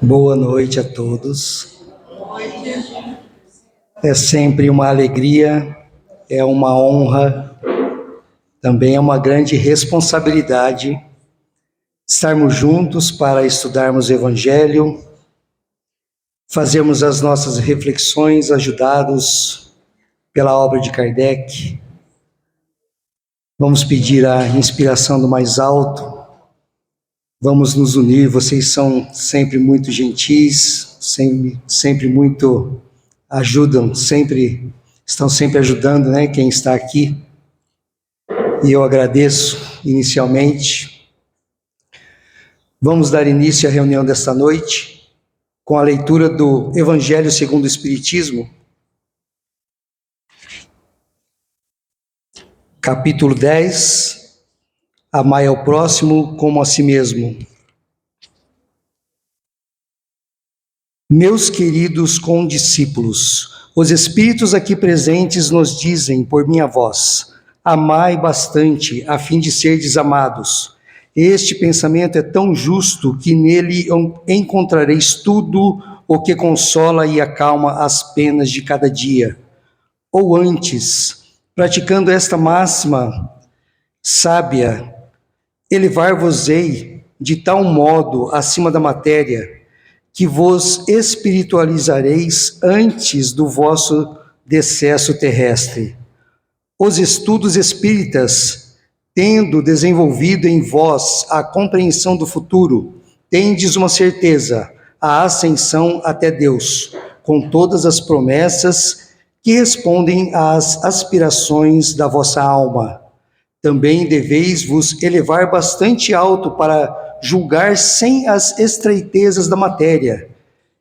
Boa noite a todos. É sempre uma alegria, é uma honra, também é uma grande responsabilidade estarmos juntos para estudarmos o Evangelho, fazermos as nossas reflexões ajudados pela obra de Kardec. Vamos pedir a inspiração do mais alto, vamos nos unir. Vocês são sempre muito gentis, sempre muito ajudam, estão sempre ajudando, né, quem está aqui. E eu agradeço inicialmente. Vamos dar início à reunião desta noite com a leitura do Evangelho segundo o Espiritismo, capítulo 10, amai ao próximo como a si mesmo. Meus queridos condiscípulos, os Espíritos aqui presentes nos dizem por minha voz: amai bastante, a fim de serdes amados. Este pensamento é tão justo que nele encontrareis tudo o que consola e acalma as penas de cada dia. Ou antes, praticando esta máxima sábia, elevar-vos-ei de tal modo acima da matéria, que vos espiritualizareis antes do vosso decesso terrestre. Os estudos espíritas, tendo desenvolvido em vós a compreensão do futuro, tendes uma certeza, a ascensão até Deus, com todas as promessas que respondem às aspirações da vossa alma. Também deveis vos elevar bastante alto para julgar sem as estreitezas da matéria,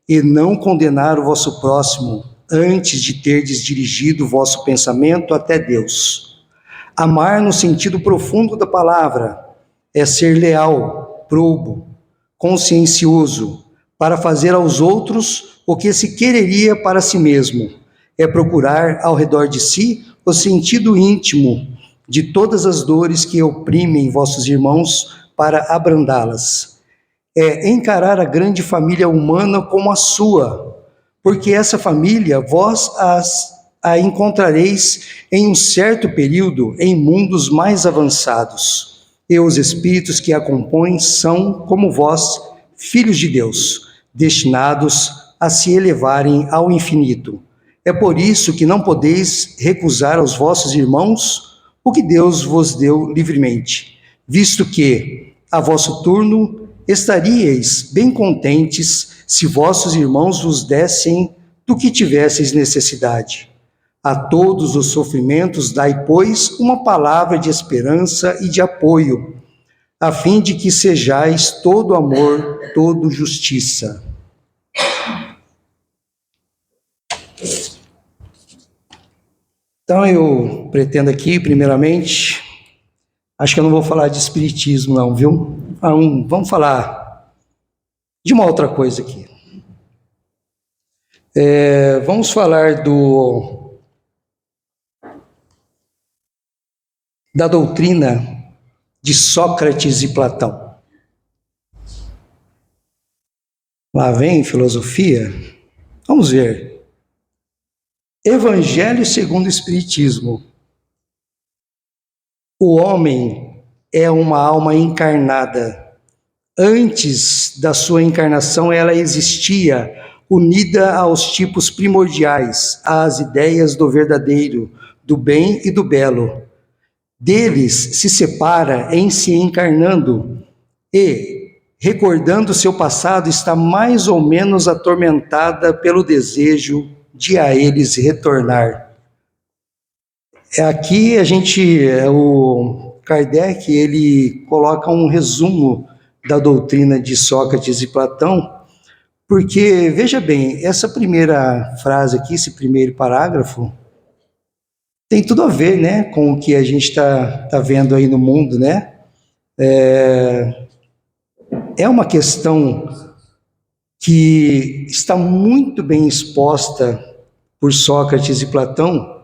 e não condenar o vosso próximo, antes de terdes dirigido o vosso pensamento até Deus. Amar no sentido profundo da palavra é ser leal, probo, consciencioso, para fazer aos outros o que se quereria para si mesmo. É procurar ao redor de si o sentido íntimo de todas as dores que oprimem vossos irmãos para abrandá-las. É encarar a grande família humana como a sua, porque essa família vós a encontrareis em um certo período em mundos mais avançados, e os espíritos que a compõem são, como vós, filhos de Deus, destinados a se elevarem ao infinito. É por isso que não podeis recusar aos vossos irmãos o que Deus vos deu livremente, visto que, a vosso turno, estaríeis bem contentes se vossos irmãos vos dessem do que tivesseis necessidade. A todos os sofrimentos dai, pois, uma palavra de esperança e de apoio, a fim de que sejais todo amor, todo justiça. Então eu pretendo aqui, primeiramente, acho que eu não vou falar de espiritismo não, viu? Vamos falar de uma outra coisa aqui. Vamos falar da doutrina de Sócrates e Platão. Lá vem filosofia. Vamos ver. Evangelho segundo o Espiritismo. O homem é uma alma encarnada. Antes da sua encarnação, ela existia unida aos tipos primordiais, às ideias do verdadeiro, do bem e do belo. Deles se separa em se encarnando e, recordando seu passado, está mais ou menos atormentada pelo desejo de a eles retornar. Aqui o Kardec, ele coloca um resumo da doutrina de Sócrates e Platão, porque, veja bem, essa primeira frase aqui, esse primeiro parágrafo, tem tudo a ver, né, com o que a gente tá vendo aí no mundo, né? É uma questão que está muito bem exposta por Sócrates e Platão,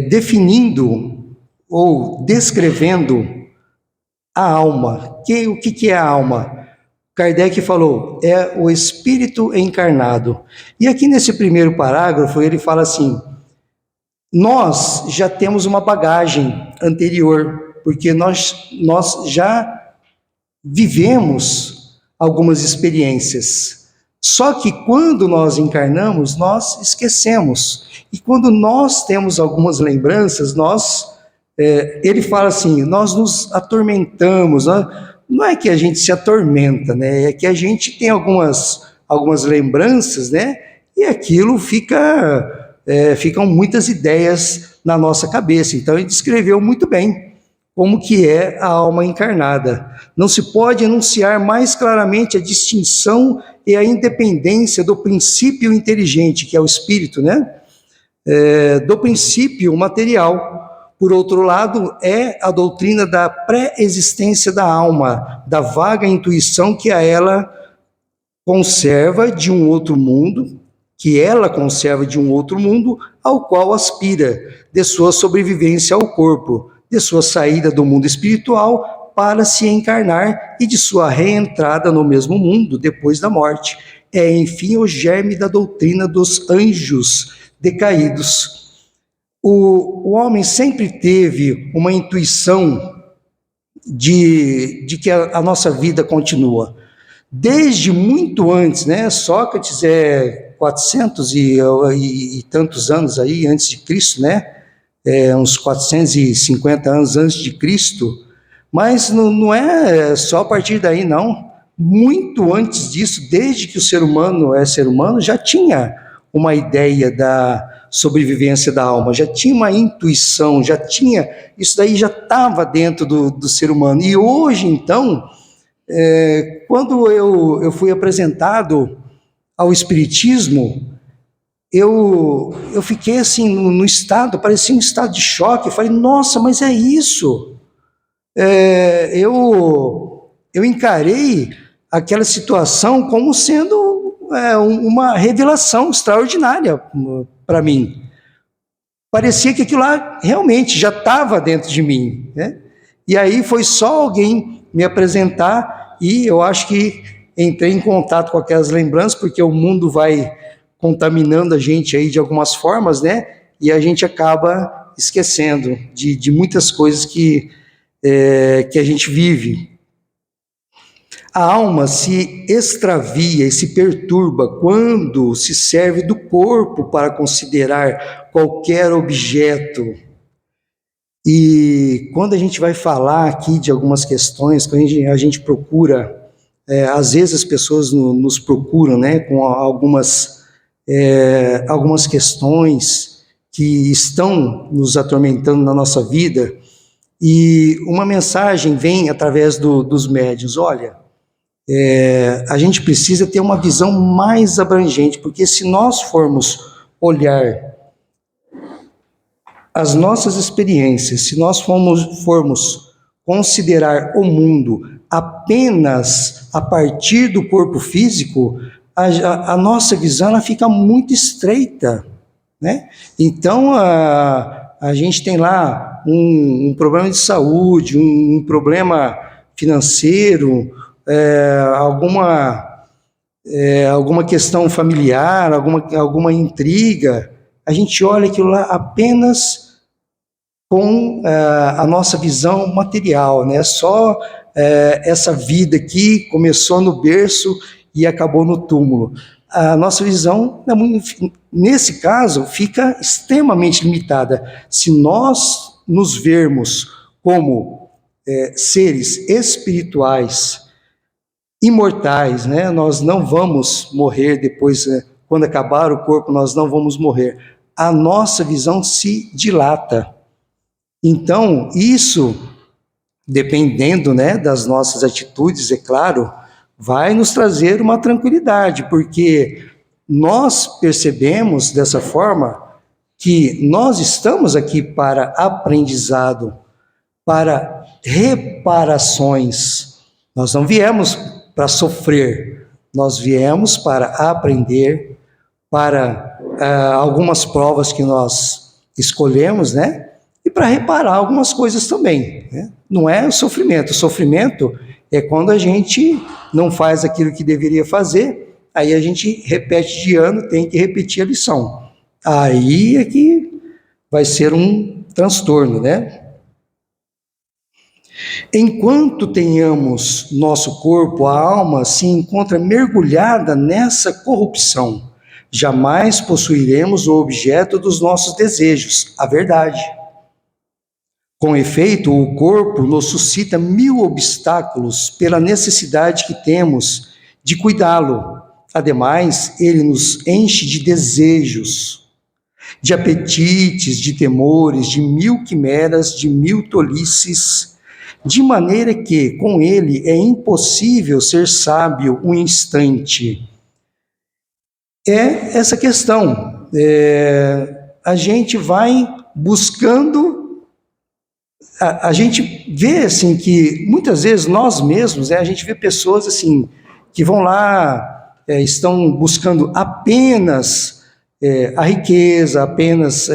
definindo ou descrevendo a alma. O que é a alma? Kardec falou, é o espírito encarnado. E aqui nesse primeiro parágrafo ele fala assim, nós já temos uma bagagem anterior, porque nós já vivemos algumas experiências. Só que quando nós encarnamos, nós esquecemos. E quando nós temos algumas lembranças, ele fala assim, nós nos atormentamos. Não é que a gente se atormenta, né? É que a gente tem algumas lembranças, né? E aquilo ficam muitas ideias na nossa cabeça. Então ele descreveu muito bem como que é a alma encarnada. Não se pode enunciar mais claramente a distinção e a independência do princípio inteligente, que é o espírito, né? Do princípio material. Por outro lado, é a doutrina da pré-existência da alma, da vaga intuição que ela conserva de um outro mundo, ao qual aspira, de sua sobrevivência ao corpo, de sua saída do mundo espiritual para se encarnar e de sua reentrada no mesmo mundo depois da morte. É, enfim, o germe da doutrina dos anjos decaídos. O homem sempre teve uma intuição de que a nossa vida continua. Desde muito antes, né? Sócrates é 400 e tantos anos aí antes de Cristo, né? Uns 450 anos antes de Cristo, mas não é só a partir daí, não. Muito antes disso, desde que o ser humano é ser humano, já tinha uma ideia da sobrevivência da alma, já tinha uma intuição, isso daí já estava dentro do ser humano. E hoje, então, quando eu fui apresentado ao Espiritismo, eu fiquei assim no estado, parecia um estado de choque. Eu falei, nossa, mas é isso. Eu encarei aquela situação como sendo uma revelação extraordinária para mim. Parecia que aquilo lá realmente já estava dentro de mim, né? E aí foi só alguém me apresentar e eu acho que entrei em contato com aquelas lembranças, porque o mundo vai contaminando a gente aí de algumas formas, né? E a gente acaba esquecendo de muitas coisas que a gente vive. A alma se extravia e se perturba quando se serve do corpo para considerar qualquer objeto. E quando a gente vai falar aqui de algumas questões, quando a gente procura, às vezes as pessoas nos procuram, né, com algumas questões que estão nos atormentando na nossa vida, e uma mensagem vem através dos médiuns, olha, a gente precisa ter uma visão mais abrangente, porque se nós formos olhar as nossas experiências, se nós formos considerar o mundo apenas a partir do corpo físico, a nossa visão ela fica muito estreita, né? Então, a gente tem lá um problema de saúde, um problema financeiro, alguma questão familiar, alguma intriga, a gente olha aquilo lá apenas com a nossa visão material, né? Só essa vida aqui começou no berço e acabou no túmulo. A nossa visão, nesse caso, fica extremamente limitada. Se nós nos vermos como seres espirituais, imortais, né? Nós não vamos morrer depois, quando acabar o corpo, nós não vamos morrer. A nossa visão se dilata. Então, isso, dependendo, né, das nossas atitudes, é claro, vai nos trazer uma tranquilidade, porque nós percebemos dessa forma que nós estamos aqui para aprendizado, para reparações. Nós não viemos para sofrer, nós viemos para aprender, para algumas provas que nós escolhemos, né? E para reparar algumas coisas também, né? Não é o sofrimento É quando a gente não faz aquilo que deveria fazer, aí a gente repete de ano, tem que repetir a lição. Aí é que vai ser um transtorno, né? Enquanto tenhamos nosso corpo, a alma se encontra mergulhada nessa corrupção. Jamais possuiremos o objeto dos nossos desejos, a verdade. Com efeito, o corpo nos suscita 1000 obstáculos pela necessidade que temos de cuidá-lo. Ademais, ele nos enche de desejos, de apetites, de temores, de 1000 quimeras, de 1000 tolices, de maneira que, com ele, é impossível ser sábio um instante. É essa questão. A gente vai buscando, a gente vê assim que muitas vezes nós mesmos, a gente vê pessoas assim que vão lá, estão buscando apenas a riqueza, apenas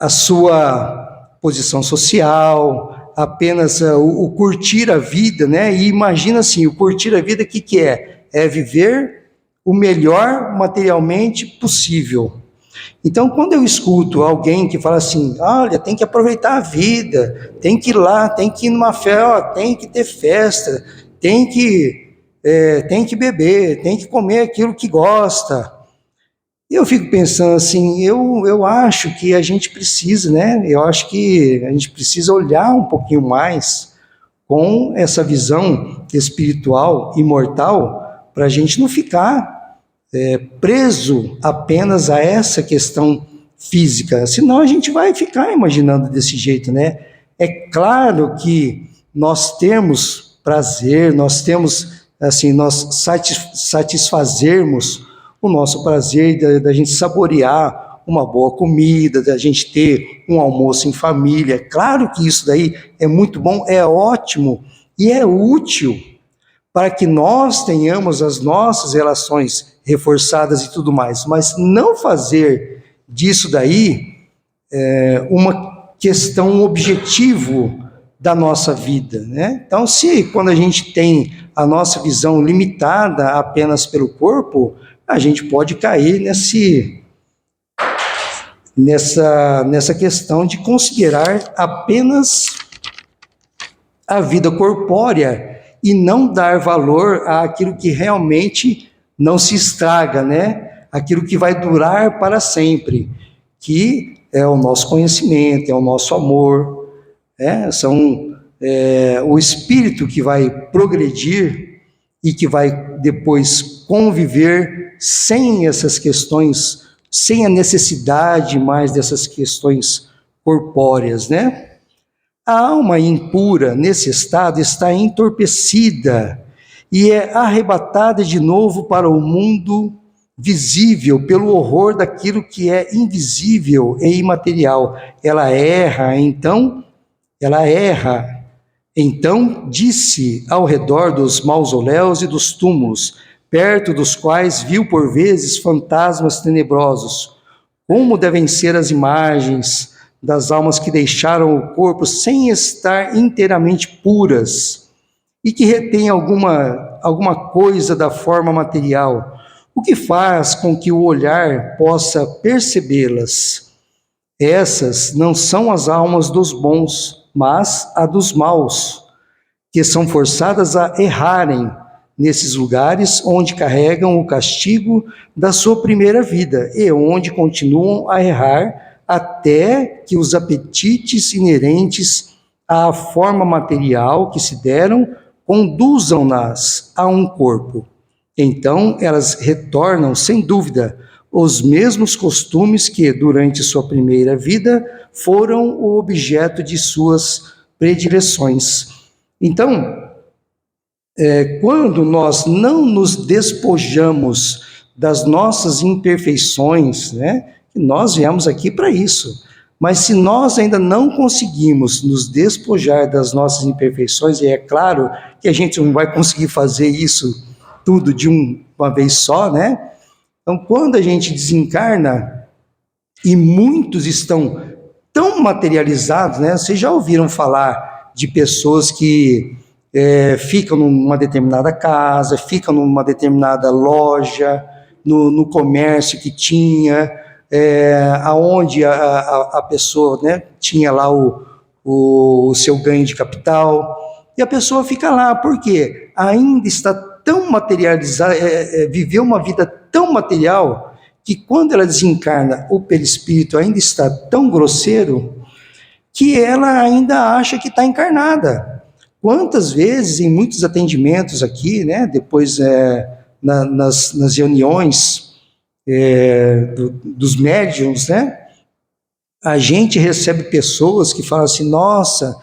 a sua posição social, apenas o curtir a vida, né? E imagina assim, o curtir a vida, o que é? É viver o melhor materialmente possível. Então, quando eu escuto alguém que fala assim, olha, tem que aproveitar a vida, tem que ir lá, tem que ir numa festa, tem que ter festa, tem que beber, tem que comer aquilo que gosta. E eu fico pensando assim, eu acho que a gente precisa, né? Eu acho que a gente precisa olhar um pouquinho mais com essa visão espiritual, imortal, para a gente não ficar preso apenas a essa questão física, senão a gente vai ficar imaginando desse jeito, né? É claro que nós temos prazer, nós temos, assim, nós satisfazermos o nosso prazer da gente saborear uma boa comida, da gente ter um almoço em família. Claro que isso daí é muito bom, é ótimo e é útil para que nós tenhamos as nossas relações reforçadas e tudo mais, mas não fazer disso daí uma questão, um objetivo da nossa vida, né? Então, se quando a gente tem a nossa visão limitada apenas pelo corpo, a gente pode cair nessa questão de considerar apenas a vida corpórea e não dar valor àquilo que realmente não se estraga, né? Aquilo que vai durar para sempre, que é o nosso conhecimento, é o nosso amor, o espírito que vai progredir e que vai depois conviver sem essas questões, sem a necessidade mais dessas questões corpóreas, né? A alma impura, nesse estado, está entorpecida e é arrebatada de novo para o mundo visível pelo horror daquilo que é invisível e imaterial. Ela erra, então, disse ao redor dos mausoléus e dos túmulos, perto dos quais viu por vezes fantasmas tenebrosos. Como devem ser as imagens das almas que deixaram o corpo sem estar inteiramente puras e que retêm alguma coisa da forma material, o que faz com que o olhar possa percebê-las. Essas não são as almas dos bons, mas a dos maus, que são forçadas a errarem nesses lugares onde carregam o castigo da sua primeira vida e onde continuam a errar até que os apetites inerentes à forma material que se deram conduzam-nas a um corpo. Então, elas retornam, sem dúvida, os mesmos costumes que, durante sua primeira vida, foram o objeto de suas predileções. Então, quando nós não nos despojamos das nossas imperfeições, né? Nós viemos aqui para isso. Mas se nós ainda não conseguimos nos despojar das nossas imperfeições, e é claro que a gente não vai conseguir fazer isso tudo de uma vez só, né? Então, quando a gente desencarna, e muitos estão tão materializados, né? Vocês já ouviram falar de pessoas que ficam numa determinada casa, ficam numa determinada loja, no comércio que tinha, aonde a pessoa, né, tinha lá o seu ganho de capital, e a pessoa fica lá, porque ainda está tão materializada, viveu uma vida tão material, que quando ela desencarna, o perispírito ainda está tão grosseiro, que ela ainda acha que está encarnada. Quantas vezes, em muitos atendimentos aqui, né, depois nas reuniões dos médiums, né, a gente recebe pessoas que falam assim, nossa,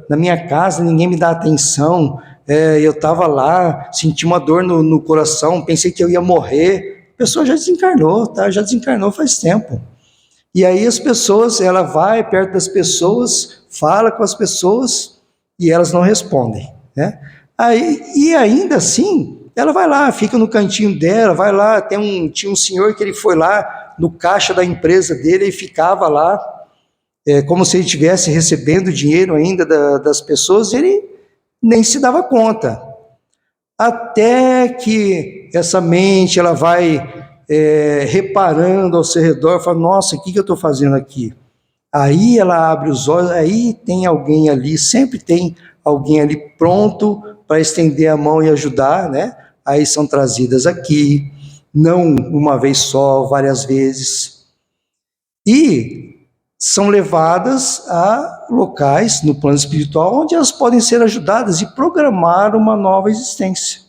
na minha casa ninguém me dá atenção, eu estava lá, senti uma dor no coração, pensei que eu ia morrer. A pessoa já desencarnou, tá? Já desencarnou faz tempo. E aí as pessoas, ela vai perto das pessoas, fala com as pessoas e elas não respondem, né? E ainda assim, ela vai lá, fica no cantinho dela, vai lá, tinha um senhor que ele foi lá no caixa da empresa dele e ficava lá, como se ele estivesse recebendo dinheiro ainda das pessoas, ele nem se dava conta. Até que essa mente, ela vai reparando ao seu redor, fala, nossa, o que eu estou fazendo aqui? Aí ela abre os olhos, aí tem alguém ali, sempre tem alguém ali pronto para estender a mão e ajudar, né? Aí são trazidas aqui, não uma vez só, várias vezes, e são levadas a locais no plano espiritual onde elas podem ser ajudadas e programar uma nova existência.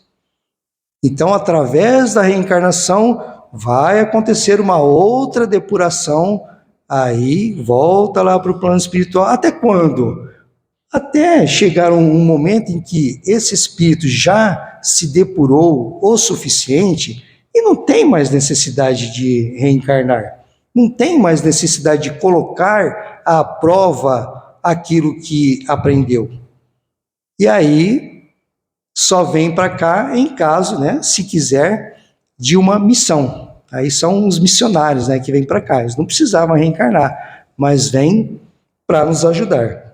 Então, através da reencarnação, vai acontecer uma outra depuração, aí volta lá para o plano espiritual. Até quando? Até chegar um momento em que esse espírito já se depurou o suficiente e não tem mais necessidade de reencarnar. Não tem mais necessidade de colocar à prova aquilo que aprendeu. E aí só vem para cá em caso, né, se quiser, de uma missão. Aí são os missionários, né, que vêm para cá. Eles não precisavam reencarnar, mas vêm para nos ajudar.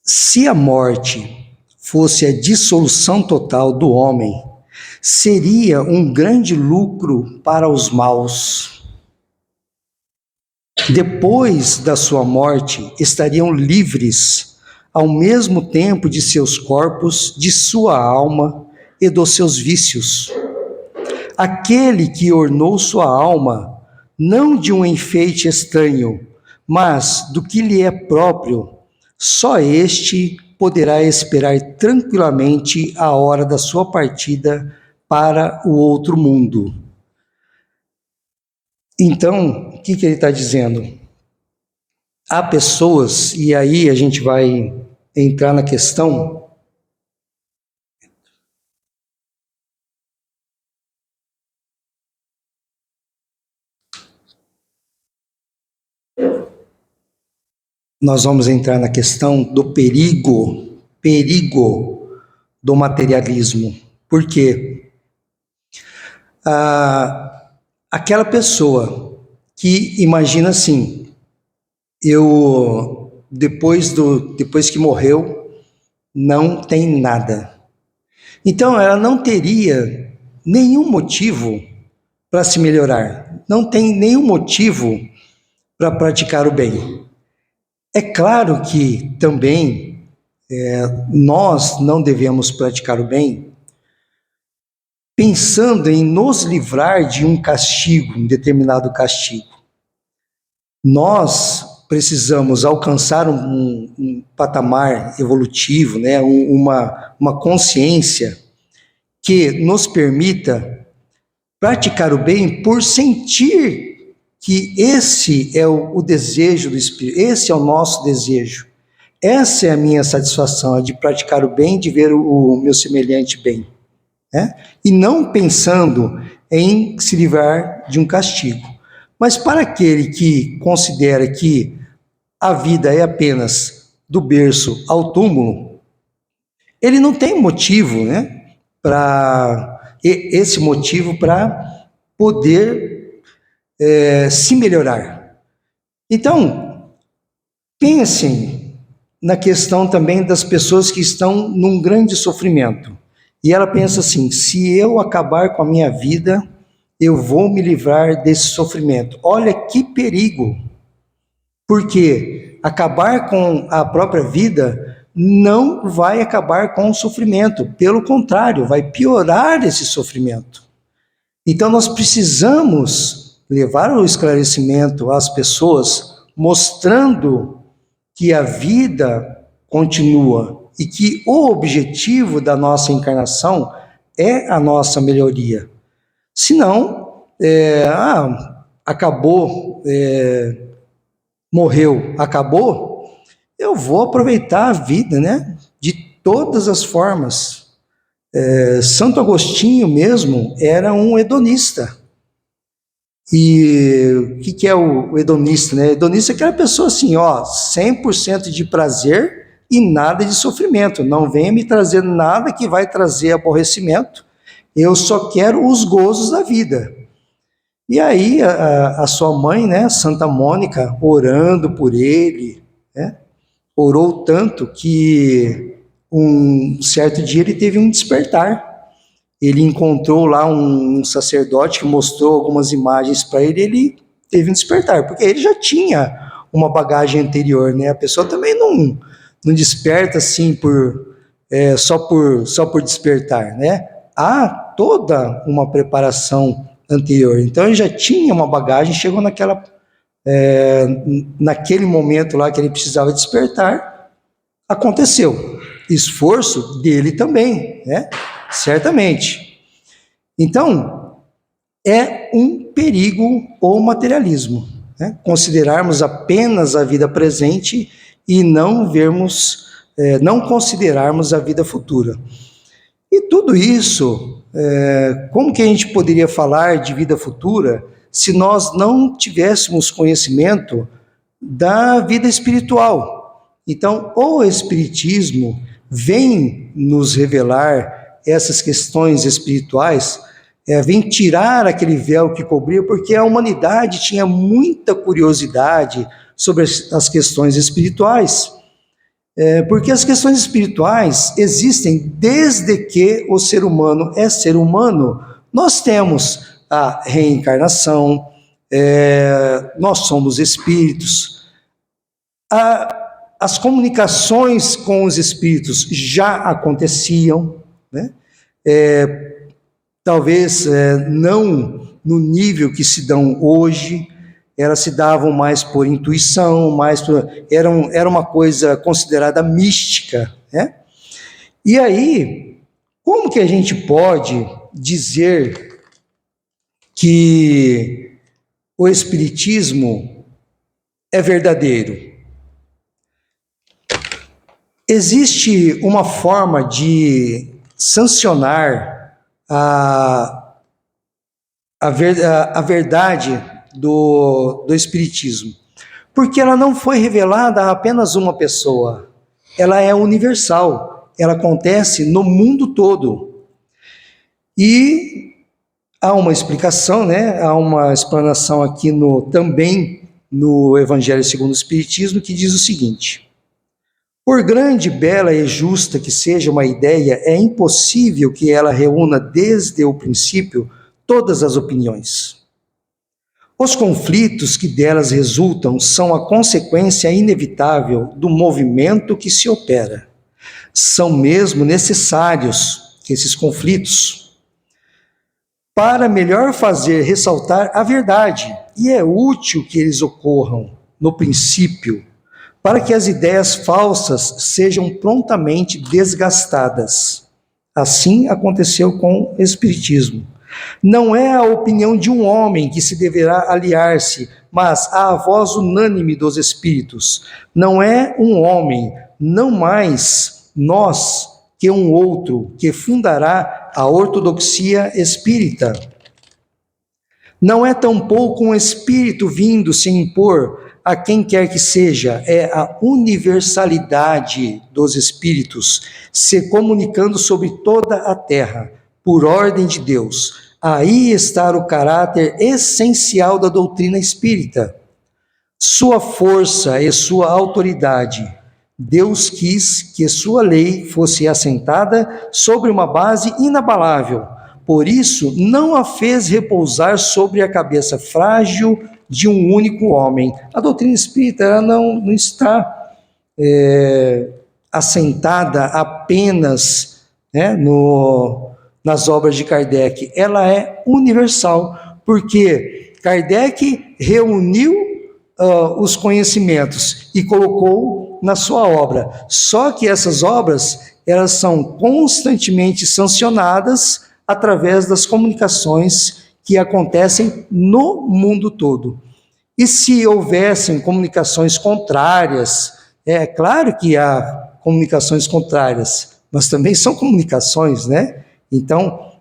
Se a morte fosse a dissolução total do homem, seria um grande lucro para os maus. Depois da sua morte, estariam livres, ao mesmo tempo de seus corpos, de sua alma e dos seus vícios. Aquele que ornou sua alma, não de um enfeite estranho, mas do que lhe é próprio, só este poderá esperar tranquilamente a hora da sua partida para o outro mundo. Então, o que ele está dizendo? Há pessoas, e aí a gente vai entrar na questão. Nós vamos entrar na questão do perigo do materialismo. Por quê? Aquela pessoa que imagina assim, depois que morreu, não tem nada. Então, ela não teria nenhum motivo para se melhorar, não tem nenhum motivo para praticar o bem. É claro que também nós não devemos praticar o bem pensando em nos livrar de um castigo, um determinado castigo. Nós precisamos alcançar um patamar evolutivo, né, uma consciência que nos permita praticar o bem por sentir que esse é o desejo do Espírito, esse é o nosso desejo. Essa é a minha satisfação, é de praticar o bem, de ver o meu semelhante bem. Né? E não pensando em se livrar de um castigo. Mas para aquele que considera que a vida é apenas do berço ao túmulo, ele não tem motivo, né, esse motivo para poder se melhorar. Então, pensem na questão também das pessoas que estão num grande sofrimento. E ela pensa assim: se eu acabar com a minha vida, eu vou me livrar desse sofrimento. Olha que perigo! Porque acabar com a própria vida não vai acabar com o sofrimento, pelo contrário, vai piorar esse sofrimento. Então nós precisamos levar o esclarecimento às pessoas, mostrando que a vida continua e que o objetivo da nossa encarnação é a nossa melhoria. Senão, acabou, morreu, acabou, eu vou aproveitar a vida, né? De todas as formas. Santo Agostinho mesmo era um hedonista. E o que é o hedonista, né? Hedonista é aquela pessoa assim, 100% de prazer e nada de sofrimento. Não venha me trazer nada que vai trazer aborrecimento. Eu só quero os gozos da vida. E aí a sua mãe, né, Santa Mônica, orando por ele, né, orou tanto que um certo dia ele teve um despertar. Ele encontrou lá um sacerdote que mostrou algumas imagens para ele, e ele teve um despertar, porque ele já tinha uma bagagem anterior, né? A pessoa também não desperta assim só por despertar, né? Há toda uma preparação anterior. Então ele já tinha uma bagagem, chegou naquele momento lá que ele precisava despertar, aconteceu. Esforço dele também, né? Certamente. Então, é um perigo o materialismo, né? Considerarmos apenas a vida presente e não considerarmos a vida futura. E tudo isso, como que a gente poderia falar de vida futura se nós não tivéssemos conhecimento da vida espiritual? Então, o Espiritismo vem nos revelar essas questões espirituais, vem tirar aquele véu que cobria, porque a humanidade tinha muita curiosidade sobre as questões espirituais. Porque as questões espirituais existem desde que o ser humano é ser humano. Nós temos a reencarnação, nós somos espíritos, as comunicações com os espíritos já aconteciam, né? Talvez não no nível que se dão hoje, elas se davam mais por intuição, era uma coisa considerada mística, né? E aí, como que a gente pode dizer que o Espiritismo é verdadeiro? Existe uma forma de sancionar a verdade do Espiritismo, porque ela não foi revelada a apenas uma pessoa, ela é universal, ela acontece no mundo todo. E há uma explicação, né? Há uma explanação aqui também no Evangelho segundo o Espiritismo, que diz o seguinte: por grande, bela e justa que seja uma ideia, é impossível que ela reúna desde o princípio todas as opiniões. Os conflitos que delas resultam são a consequência inevitável do movimento que se opera. São mesmo necessários esses conflitos para melhor fazer ressaltar a verdade, e é útil que eles ocorram no princípio, para que as ideias falsas sejam prontamente desgastadas. Assim aconteceu com o Espiritismo. Não é a opinião de um homem que se deverá aliar-se, mas a voz unânime dos espíritos. Não é um homem, não mais nós, que um outro, que fundará a ortodoxia espírita. Não é tampouco um espírito vindo se impor a quem quer que seja, é a universalidade dos espíritos se comunicando sobre toda a terra, por ordem de Deus, Aí está o caráter essencial da doutrina espírita, sua força e sua autoridade. Deus quis que sua lei fosse assentada sobre uma base inabalável. Por isso, não a fez repousar sobre a cabeça frágil de um único homem. A doutrina espírita ela não está assentada apenas, né, nas obras de Kardec. Ela é universal, porque Kardec reuniu os conhecimentos e colocou na sua obra. Só que essas obras, elas são constantemente sancionadas através das comunicações que acontecem no mundo todo. E se houvessem comunicações contrárias, é claro que há comunicações contrárias, mas também são comunicações, né? Então,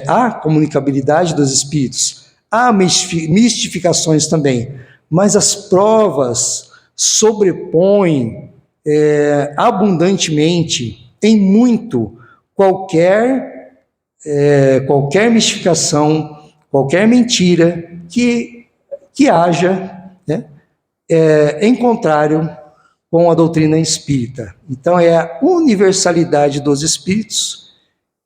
há comunicabilidade dos espíritos, há mistificações também, mas as provas sobrepõem abundantemente, em muito, qualquer mistificação, qualquer mentira que haja, né, em contrário com a doutrina espírita. Então, é a universalidade dos espíritos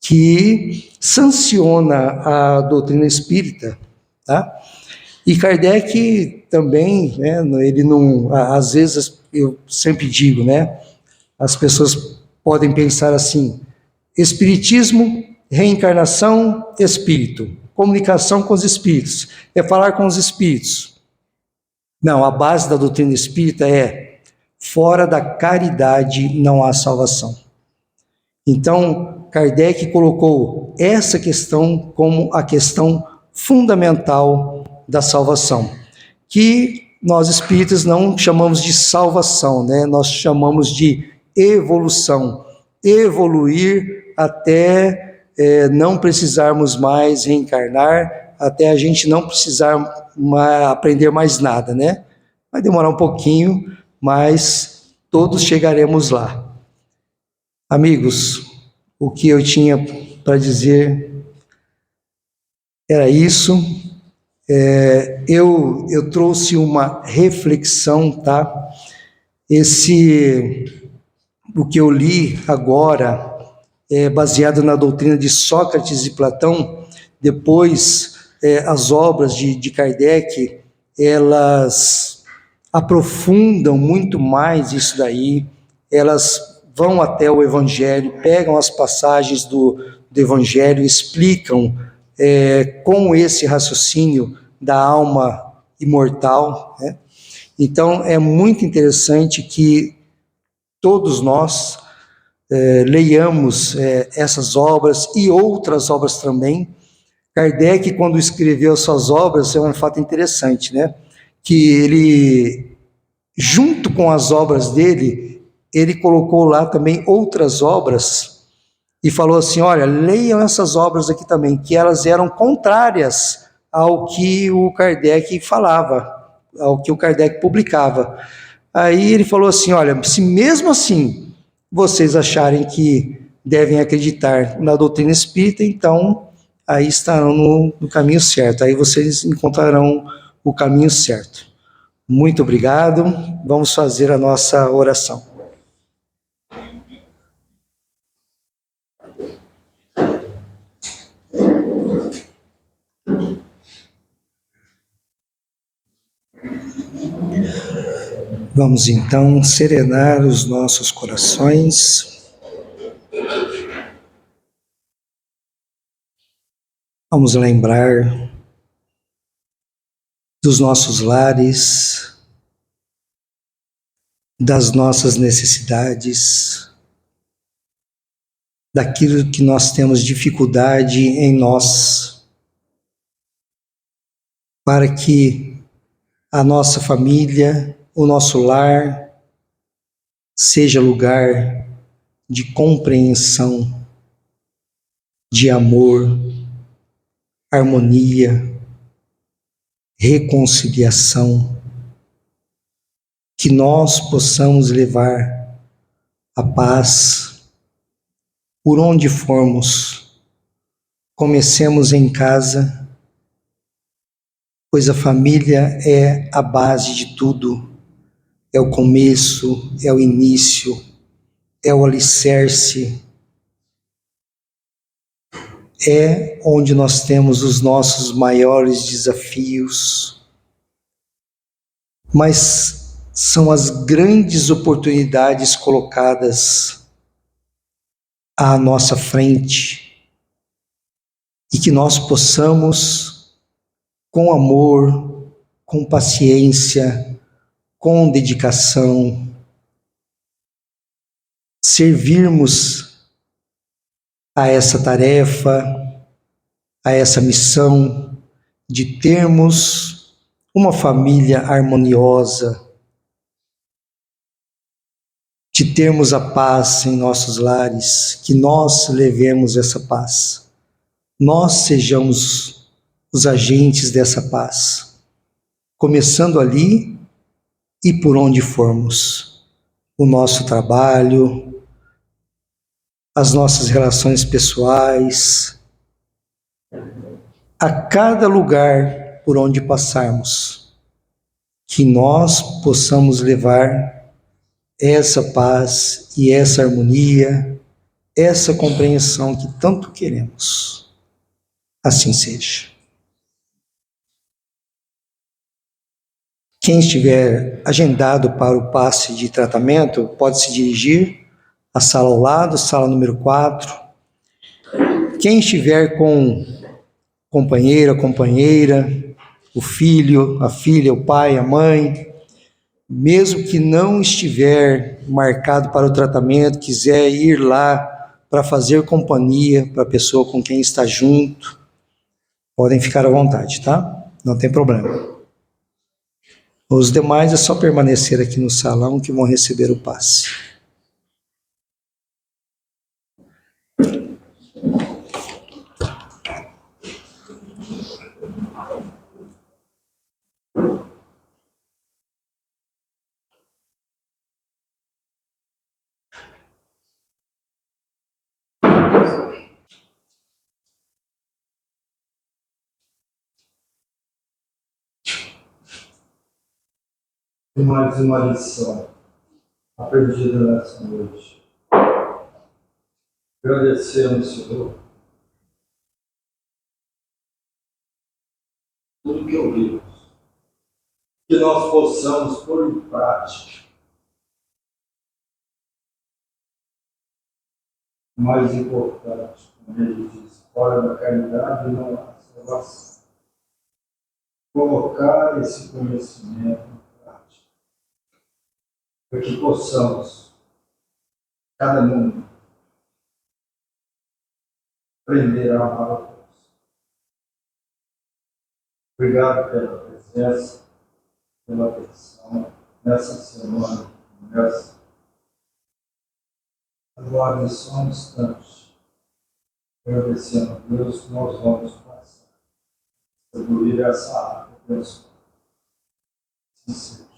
que sanciona a doutrina espírita, tá? E Kardec também, né, ele não, às vezes, eu sempre digo, né, as pessoas podem pensar assim: espiritismo, reencarnação, espírito, comunicação com os espíritos, é falar com os espíritos. Não, a base da doutrina espírita é: fora da caridade não há salvação. Então, Kardec colocou essa questão como a questão fundamental da salvação, que nós espíritas não chamamos de salvação, né? Nós chamamos de evolução, evoluir até não precisarmos mais reencarnar, até a gente não precisar aprender mais nada, né? Vai demorar um pouquinho, mas todos chegaremos lá. Amigos, o que eu tinha para dizer era isso. Eu trouxe uma reflexão, tá? O que eu li agora é baseado na doutrina de Sócrates e Platão. Depois, as obras de Kardec, elas aprofundam muito mais isso daí, elas vão até o Evangelho, pegam as passagens do Evangelho, explicam com esse raciocínio da alma imortal, né? Então, é muito interessante que todos nós leiamos essas obras e outras obras também. Kardec, quando escreveu suas obras, é um fato interessante, né? Que ele, junto com as obras dele, ele colocou lá também outras obras e falou assim: olha, leiam essas obras aqui também, que elas eram contrárias ao que o Kardec falava, ao que o Kardec publicava. Aí ele falou assim: olha, se mesmo assim vocês acharem que devem acreditar na doutrina espírita, então aí estarão no caminho certo, aí vocês encontrarão o caminho certo. Muito obrigado, vamos fazer a nossa oração. Vamos então serenar os nossos corações. Vamos lembrar dos nossos lares, das nossas necessidades, daquilo que nós temos dificuldade em nós, para que a nossa família, o nosso lar, seja lugar de compreensão, de amor, harmonia, reconciliação, que nós possamos levar a paz por onde formos, comecemos em casa, pois a família é a base de tudo, é o começo, é o início, é o alicerce, é onde nós temos os nossos maiores desafios, mas são as grandes oportunidades colocadas à nossa frente e que nós possamos, com amor, com paciência, com dedicação, servirmos a essa tarefa, a essa missão de termos uma família harmoniosa, de termos a paz em nossos lares, que nós levemos essa paz, nós sejamos os agentes dessa paz, começando ali e por onde formos, o nosso trabalho, as nossas relações pessoais, a cada lugar por onde passarmos, que nós possamos levar essa paz e essa harmonia, essa compreensão que tanto queremos. Assim seja. Quem estiver agendado para o passe de tratamento, pode se dirigir à sala ao lado, sala número 4. Quem estiver com companheira, o filho, a filha, o pai, a mãe, mesmo que não estiver marcado para o tratamento, quiser ir lá para fazer companhia para a pessoa com quem está junto, podem ficar à vontade, tá? Não tem problema. Os demais é só permanecer aqui no salão que vão receber o passe. Mais uma lição aprendida nessa noite. Agradecemos, Senhor, tudo que ouvimos, que nós possamos pôr em prática. O mais importante, como ele diz, fora da caridade não há salvação. Colocar esse conhecimento em prática, para que possamos, cada mundo, aprender a amar a Deus. Obrigado pela presença, pela atenção nessa semana, nessa. Agora, só um instante, agradecendo a Deus, nós vamos passar. Distribuir essa água, Deus. Sim, Senhor.